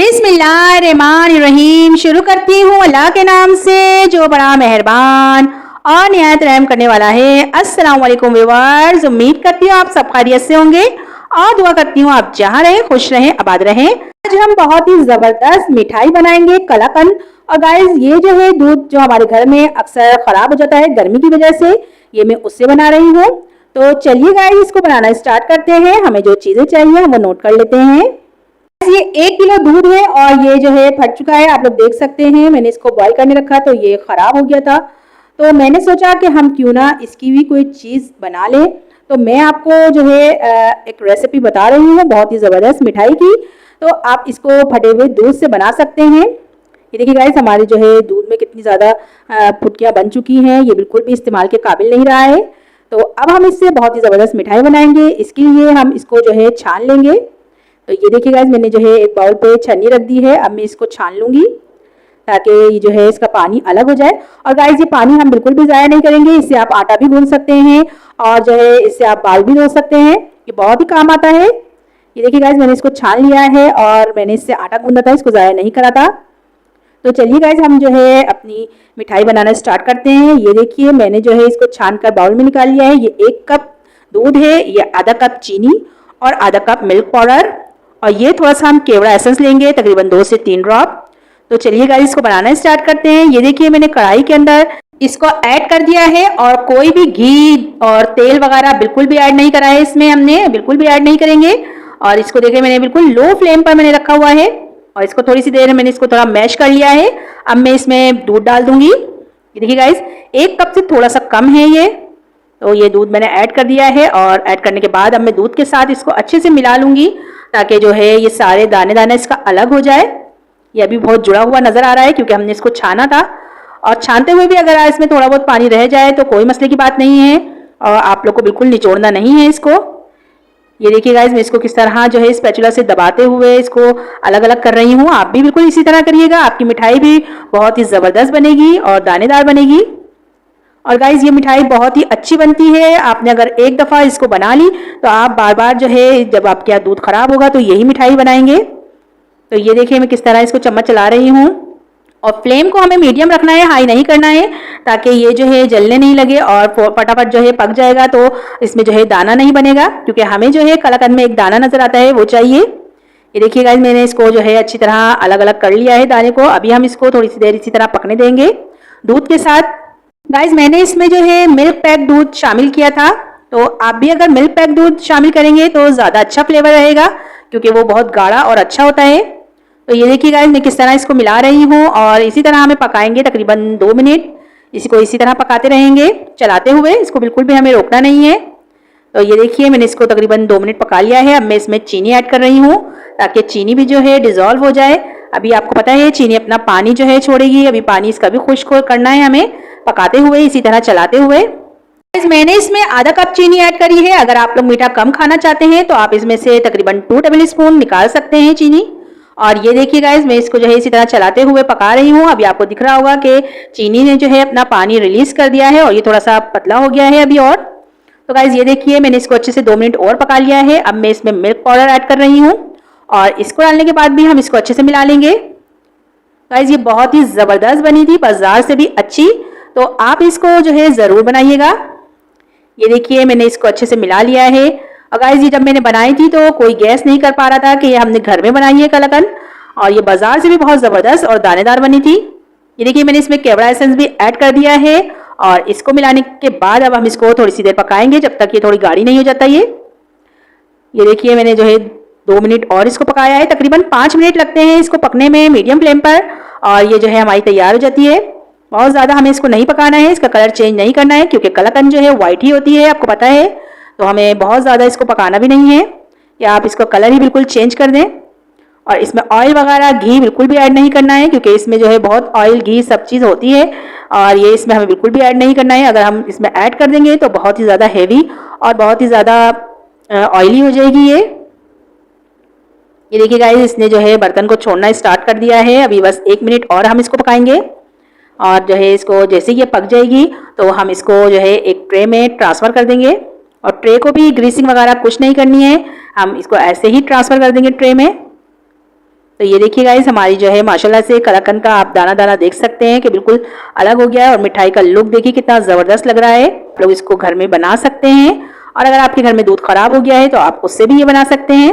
बिस्मिल्लाहिर्रहमानिर्रहीम। शुरू करती हूँ अल्लाह के नाम से जो बड़ा मेहरबान और निहायत रहम करने वाला है। अस्सलाम वालेकुम व्यूअर्स, उम्मीद करती हूँ आप सब खैरियत से होंगे और दुआ करती हूँ आप जहाँ रहें खुश रहें आबाद रहें। आज हम बहुत ही जबरदस्त मिठाई बनाएंगे कलाकंद। और गाइस ये जो है दूध जो हमारे घर में अक्सर खराब हो जाता है गर्मी की वजह से, ये मैं उससे बना रही हूँ। तो चलिए गाइस इसको बनाना स्टार्ट करते हैं। हमें जो चीजें चाहिए हम वो नोट कर लेते हैं। ये 1 किलो दूध है और ये जो है फट चुका है, आप लोग देख सकते हैं। मैंने इसको बॉईल करने रखा तो ये खराब हो गया था, तो मैंने सोचा कि हम क्यों ना इसकी भी कोई चीज़ बना लें। तो मैं आपको जो है एक रेसिपी बता रही हूँ बहुत ही ज़बरदस्त मिठाई की। तो आप इसको फटे हुए दूध से बना सकते हैं। ये देखिए गाइस हमारे जो है दूध में कितनी ज़्यादा फुटकियाँ बन चुकी हैं, ये बिल्कुल भी इस्तेमाल के काबिल नहीं रहा है। तो अब हम इससे बहुत ही ज़बरदस्त मिठाई बनाएंगे। इसके लिए हम इसको जो है छान लेंगे। तो ये देखिए गाइस मैंने जो है एक बाउल पे छन्नी रख दी है। अब मैं इसको छान लूँगी ताकि ये जो है इसका पानी अलग हो जाए। और गाइस ये पानी हम बिल्कुल भी ज़ाया नहीं करेंगे, इससे आप आटा भी गूंथ सकते हैं और जो है इससे आप बाल भी धो सकते हैं। ये बहुत ही काम आता है। ये देखिए गाइस मैंने इसको छान लिया है और मैंने इससे आटा गूंथा था, इसको ज़ाया नहीं करा था। तो चलिए गाइस हम जो है अपनी मिठाई बनाना स्टार्ट करते हैं। ये देखिए मैंने जो है इसको छान कर बाउल में निकाल लिया है। ये 1 कप दूध है, ये आधा कप चीनी और आधा कप मिल्क पाउडर और ये थोड़ा सा हम केवड़ा एसेंस लेंगे, तकरीबन 2 से 3 ड्रॉप। तो चलिए गाइस इसको बनाना स्टार्ट करते हैं। ये देखिए मैंने कढ़ाई के अंदर इसको ऐड कर दिया है और कोई भी घी और तेल वगैरह बिल्कुल भी ऐड नहीं करा है, इसमें हमने बिल्कुल भी ऐड नहीं करेंगे। और इसको देखिए मैंने बिल्कुल लो फ्लेम पर मैंने रखा हुआ है और इसको थोड़ी सी देर मैंने इसको थोड़ा मैश कर लिया है। अब मैं इसमें दूध डाल दूंगी। ये देखिए गाइस 1 कप से थोड़ा सा कम है ये। तो ये दूध मैंने ऐड कर दिया है और ऐड करने के बाद अब मैं दूध के साथ इसको अच्छे से मिला लूंगी ताकि जो है ये सारे दाने दाने इसका अलग हो जाए। ये अभी बहुत जुड़ा हुआ नजर आ रहा है क्योंकि हमने इसको छाना था। और छानते हुए भी अगर इसमें थोड़ा बहुत पानी रह जाए तो कोई मसले की बात नहीं है और आप लोग को बिल्कुल निचोड़ना नहीं है इसको। ये देखिए गाइस मैं इसको किस तरह जो है स्पैचुला से दबाते हुए इसको अलग अलग कर रही हूँ। आप भी बिल्कुल इसी तरह करिएगा, आपकी मिठाई भी बहुत ही ज़बरदस्त बनेगी और दानेदार बनेगी। और गाइज ये मिठाई बहुत ही अच्छी बनती है। आपने अगर एक दफ़ा इसको बना ली तो आप बार बार जो है जब आपके यहाँ दूध खराब होगा तो यही मिठाई बनाएंगे। तो ये देखिए मैं किस तरह इसको चम्मच चला रही हूँ और फ्लेम को हमें मीडियम रखना है, हाई नहीं करना है ताकि ये जो है जलने नहीं लगे और फटाफट जो है पक जाएगा तो इसमें जो है दाना नहीं बनेगा, क्योंकि हमें जो है कलाकंद में एक दाना नजर आता है वो चाहिए। ये देखिए गाइज मैंने इसको जो है अच्छी तरह अलग अलग कर लिया है दाने को। अभी हम इसको थोड़ी सी देर इसी तरह पकने देंगे दूध के साथ। गाइज मैंने इसमें जो है मिल्क पैक दूध शामिल किया था, तो आप भी अगर मिल्क पैक दूध शामिल करेंगे तो ज़्यादा अच्छा फ्लेवर रहेगा क्योंकि वो बहुत गाढ़ा और अच्छा होता है। तो ये देखिए गाइज मैं किस तरह इसको मिला रही हूँ और इसी तरह हमें पकाएंगे तकरीबन 2 मिनट। इसको इसी तरह पकाते रहेंगे चलाते हुए, इसको बिल्कुल भी हमें रोकना नहीं है। तो ये देखिए मैंने इसको तकरीबन 2 मिनट पका लिया है। अब मैं इसमें चीनी ऐड कर रही हूँ ताकि चीनी भी जो है डिजोल्व हो जाए। अभी आपको पता है चीनी अपना पानी जो है छोड़ेगी, अभी पानी इसका भी खुश्क करना है हमें पकाते हुए इसी तरह चलाते हुए। मैंने इसमें आधा कप चीनी ऐड करी है। अगर आप लोग मीठा कम खाना चाहते हैं तो आप इसमें से तकरीबन 2 टेबल स्पून निकाल सकते हैं चीनी। और ये देखिए गाइज मैं इसको जो है इसी तरह चलाते हुए पका रही हूँ। अभी आपको दिख रहा होगा कि चीनी ने जो है अपना पानी रिलीज कर दिया है और ये थोड़ा सा पतला हो गया है अभी और। तो गाइज ये देखिए मैंने इसको अच्छे से 2 मिनट और पका लिया है। अब मैं इसमें मिल्क पाउडर ऐड कर रही हूँ और इसको डालने के बाद भी हम इसको अच्छे से मिला लेंगे। गाइज ये बहुत ही ज़बरदस्त बनी थी, बाजार से भी अच्छी, तो आप इसको जो है ज़रूर बनाइएगा। ये देखिए मैंने इसको अच्छे से मिला लिया है। और गाइस ये जब मैंने बनाई थी तो कोई गैस नहीं कर पा रहा था कि ये हमने घर में बनाई है कलाकंद, और ये बाजार से भी बहुत ज़बरदस्त और दानेदार बनी थी। ये देखिए मैंने इसमें केवड़ा एसेंस भी ऐड कर दिया है और इसको मिलाने के बाद अब हम इसको थोड़ी सी देर पकाएंगे जब तक ये थोड़ी गाढ़ी नहीं हो जाता। ये देखिए मैंने जो है 2 मिनट और इसको पकाया है। तकरीबन 5 मिनट लगते हैं इसको पकने में मीडियम फ्लेम पर और ये जो है हमारी तैयार हो जाती है। बहुत ज़्यादा हमें इसको नहीं पकाना है, इसका कलर चेंज नहीं करना है क्योंकि कलाकंद जो है वाइट ही होती है, आपको पता है। तो हमें बहुत ज़्यादा इसको पकाना भी नहीं है कि आप इसको कलर ही बिल्कुल चेंज कर दें। और इसमें ऑयल वगैरह घी बिल्कुल भी ऐड नहीं करना है क्योंकि इसमें जो है बहुत ऑयल घी सब चीज़ होती है और ये इसमें हमें बिल्कुल भी ऐड नहीं करना है। अगर हम इसमें ऐड कर देंगे तो बहुत ही ज़्यादा हैवी और बहुत ही ज़्यादा ऑयली हो जाएगी ये। देखिए गाइस इसने जो है बर्तन को छोड़ना स्टार्ट कर दिया है। अभी बस 1 मिनट और हम इसको पकाएंगे और जो है इसको जैसे ये पक जाएगी तो हम इसको जो है एक ट्रे में ट्रांसफ़र कर देंगे। और ट्रे को भी ग्रीसिंग वगैरह कुछ नहीं करनी है, हम इसको ऐसे ही ट्रांसफ़र कर देंगे ट्रे में। तो ये देखिए गाइस, हमारी जो है माशाल्लाह से कलाकंद का आप दाना दाना देख सकते हैं कि बिल्कुल अलग हो गया है। और मिठाई का लुक देखिए कितना ज़बरदस्त लग रहा है। आप लोग इसको घर में बना सकते हैं, और अगर आपके घर में दूध ख़राब हो गया है तो आप उससे भी ये बना सकते हैं।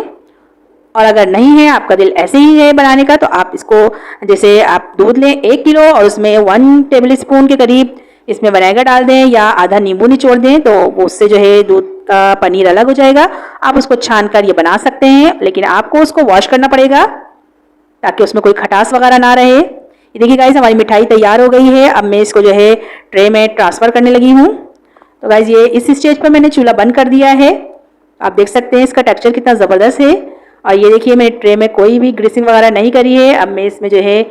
और अगर नहीं है, आपका दिल ऐसे ही है बनाने का, तो आप इसको, जैसे आप दूध लें 1 किलो और उसमें 1 टेबल स्पून के करीब इसमें विनेगर डाल दें या आधा नींबू निचोड़ दें, तो उससे जो है दूध का पनीर अलग हो जाएगा। आप उसको छान कर ये बना सकते हैं, लेकिन आपको उसको वॉश करना पड़ेगा ताकि उसमें कोई खटास वगैरह ना रहे। ये देखिए गाइस, हमारी मिठाई तैयार हो गई है। अब मैं इसको जो है ट्रे में ट्रांसफ़र करने लगी हूँ। तो गाइस, ये इस स्टेज पर मैंने चूल्हा बंद कर दिया है। आप देख सकते हैं इसका टेक्सचर कितना ज़बरदस्त है। और ये देखिए, मैंने ट्रे में कोई भी ग्रीसिंग वगैरह नहीं करी है। अब मैं इसमें जो है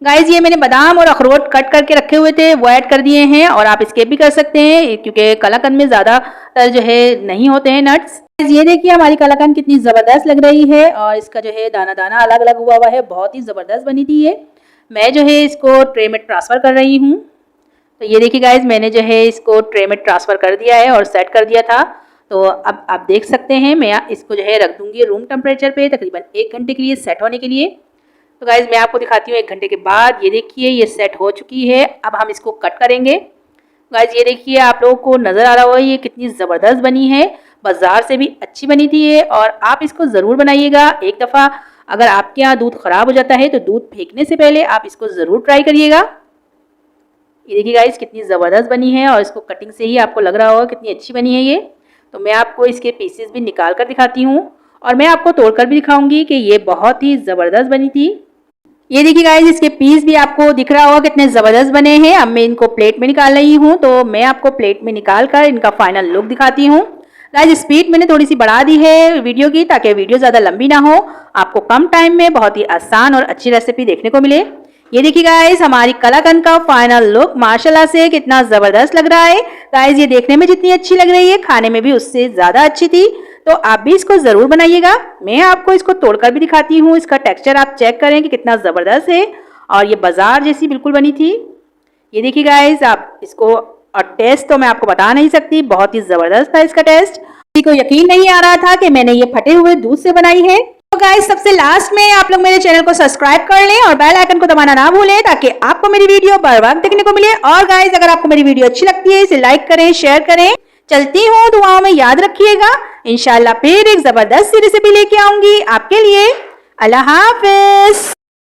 गाइस, ये मैंने बादाम और अखरोट कट करके रखे हुए थे, वो ऐड कर दिए हैं। और आप स्किप भी कर सकते हैं क्योंकि कलाकंद में ज़्यादातर जो है नहीं होते हैं नट्स। ये देखिए हमारी कलाकंद कितनी ज़बरदस्त लग रही है, और इसका जो है दाना दाना अलग अलग हुआ है, बहुत ही ज़बरदस्त बनी थी ये। मैं जो है इसको ट्रे में ट्रांसफ़र कर रही हूँ। तो ये देखिए गाइस, मैंने जो है इसको ट्रे में ट्रांसफ़र कर दिया है और सेट कर दिया था। तो अब आप देख सकते हैं, मैं इसको जो है रख दूंगी रूम टेम्परेचर पे तकरीबन 1 घंटे के लिए सेट होने के लिए। तो गाइस, मैं आपको दिखाती हूँ 1 घंटे के बाद। ये देखिए, ये सेट हो चुकी है। अब हम इसको कट करेंगे। गाइस, ये देखिए, आप लोगों को नज़र आ रहा होगा ये कितनी ज़बरदस्त बनी है, बाज़ार से भी अच्छी बनी थी ये। और आप इसको ज़रूर बनाइएगा एक दफ़ा। अगर आपके यहाँ दूध ख़राब हो जाता है तो दूध फेंकने से पहले आप इसको ज़रूर ट्राई करिएगा। ये देखिए गाइस, कितनी ज़बरदस्त बनी है, और इसको कटिंग से ही आपको लग रहा होगा कितनी अच्छी बनी है ये। तो मैं आपको इसके पीसेस भी निकाल कर दिखाती हूँ, और मैं आपको तोड़कर भी दिखाऊंगी कि ये बहुत ही ज़बरदस्त बनी थी। ये देखिए गाइस, इसके पीस भी आपको दिख रहा होगा कितने ज़बरदस्त बने हैं। अब मैं इनको प्लेट में निकाल रही हूँ। तो मैं आपको प्लेट में निकाल कर इनका फाइनल लुक दिखाती हूँ। गाइस, स्पीड मैंने थोड़ी सी बढ़ा दी है वीडियो की, ताकि वीडियो ज़्यादा लंबी ना हो, आपको कम टाइम में बहुत ही आसान और अच्छी रेसिपी देखने को मिले। ये देखिए गाइस, हमारी कलाकंद का फाइनल लुक माशाल्लाह से कितना ज़बरदस्त लग रहा है। गाइस, ये देखने में जितनी अच्छी लग रही है, खाने में भी उससे ज़्यादा अच्छी थी। तो आप भी इसको ज़रूर बनाइएगा। मैं आपको इसको तोड़कर भी दिखाती हूँ। इसका टेक्सचर आप चेक करें कि कितना ज़बरदस्त है, और ये बाज़ार जैसी बिल्कुल बनी थी। ये देखिए गाइस, आप इसको, और टेस्ट तो मैं आपको बता नहीं सकती, बहुत ही ज़बरदस्त था इसका टेस्ट। किसी को यकीन नहीं आ रहा था कि मैंने ये फटे हुए दूध से बनाई है। तो गाइस, सबसे लास्ट में आप लोग मेरे चैनल को सब्सक्राइब कर लें और बेल आइकन को दबाना ना भूलें, ताकि आपको मेरी वीडियो बर वक्त देखने को मिले। और गाइस, अगर आपको मेरी वीडियो अच्छी लगती है, इसे लाइक करें, शेयर करें। चलती हूँ, दुआओं में याद रखिएगा। इंशाल्लाह फिर एक ज़बरदस्त सी रेसिपी लेके आऊंगी आपके लिए। अल्लाह हाफिज।